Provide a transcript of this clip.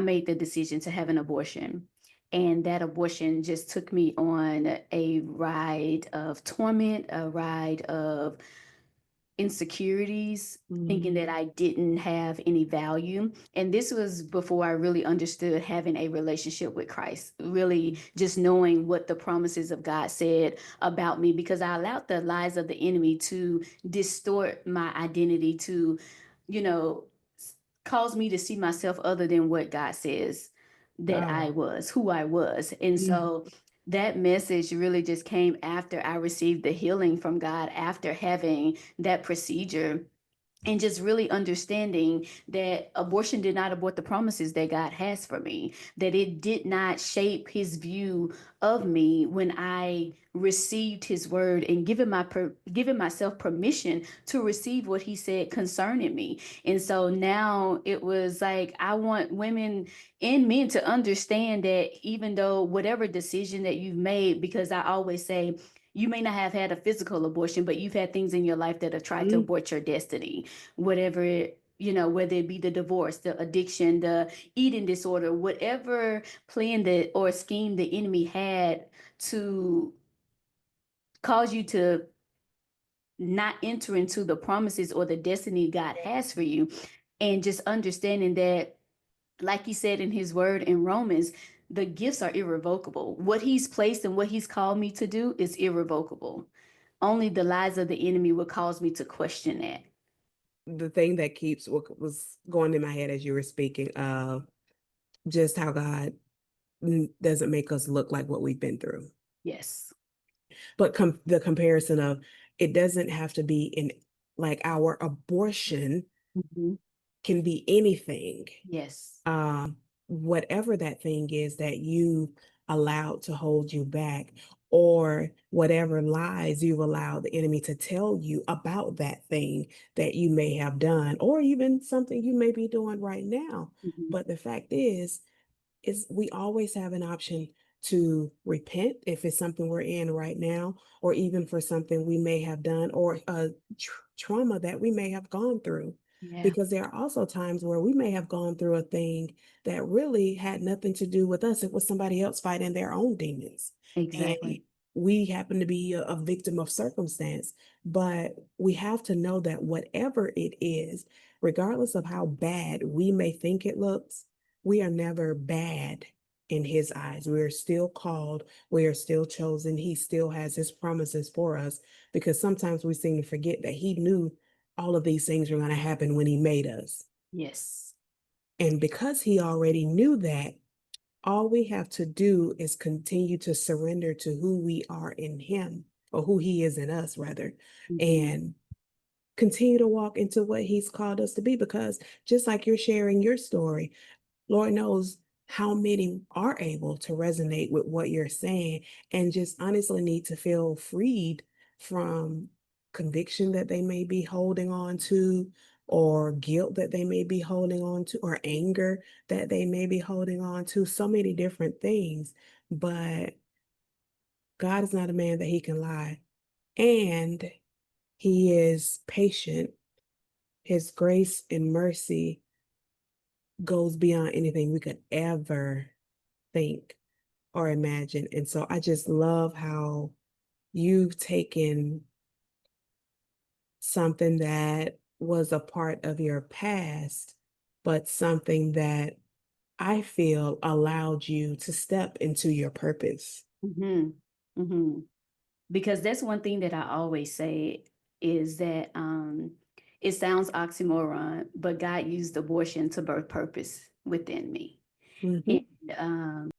I made the decision to have an abortion. And that abortion just took me on a ride of torment, a ride of insecurities, thinking that Mhm. I didn't have any value. And this was before I really understood having a relationship with Christ, really just knowing what the promises of God said about me, because I allowed the lies of the enemy to distort my identity, to, you know, cause me to see myself other than what God says that Oh. I was, who I was. And Mhm. so that message really just came after I received the healing from God, after having that procedure, and just really understanding that abortion did not abort the promises that God has for me, that it did not shape his view of me when I received his word and given myself permission to receive what he said concerning me. And so now it was like, I want women and men to understand that even though whatever decision that you've made, because I always say, you may not have had a physical abortion, but you've had things in your life that have tried to Mhm. abort your destiny, whatever whether it be the divorce, the addiction, the eating disorder, whatever plan that or scheme the enemy had to cause you to not enter into the promises or the destiny God has for you. And just understanding that, like he said in his word in Romans, the gifts are irrevocable. What he's placed and what he's called me to do is irrevocable. Only the lies of the enemy will cause me to question that. The thing that keeps what was going in my head as you were speaking, just how God doesn't make us look like what we've been through. Yes. But the comparison of it doesn't have to be in like our abortion Mhm. can be anything. Yes. Whatever that thing is that you allowed to hold you back, or whatever lies you've allowed the enemy to tell you about that thing that you may have done, or even something you may be doing right now. Mhm. But the fact is we always have an option to repent if it's something we're in right now, or even for something we may have done, or a trauma that we may have gone through. Yeah. Because there are also times where we may have gone through a thing that really had nothing to do with us. It was somebody else fighting their own demons. And Exactly. we happen to be a victim of circumstance. But we have to know that whatever it is, regardless of how bad we may think it looks, we are never bad in his eyes. We are still called. We are still chosen. He still has his promises for us, because sometimes we seem to forget that he knew all of these things were going to happen when he made us. Yes. And because he already knew that, all we have to do is continue to surrender to who we are in him, or who he is in us, rather, Mhm. and continue to walk into what he's called us to be. Because just like you're sharing your story, Lord knows how many are able to resonate with what you're saying, and just honestly need to feel freed from conviction that they may be holding on to, or guilt that they may be holding on to, or anger that they may be holding on to. So many different things. But God is not a man that he can lie. And he is patient. His grace and mercy goes beyond anything we could ever think or imagine. And so I just love how you've taken something that was a part of your past, but something that I feel allowed you to step into your purpose. Mhm. Mhm. Because that's one thing that I always say is that it sounds oxymoron, but God used abortion to birth purpose within me. And Mhm.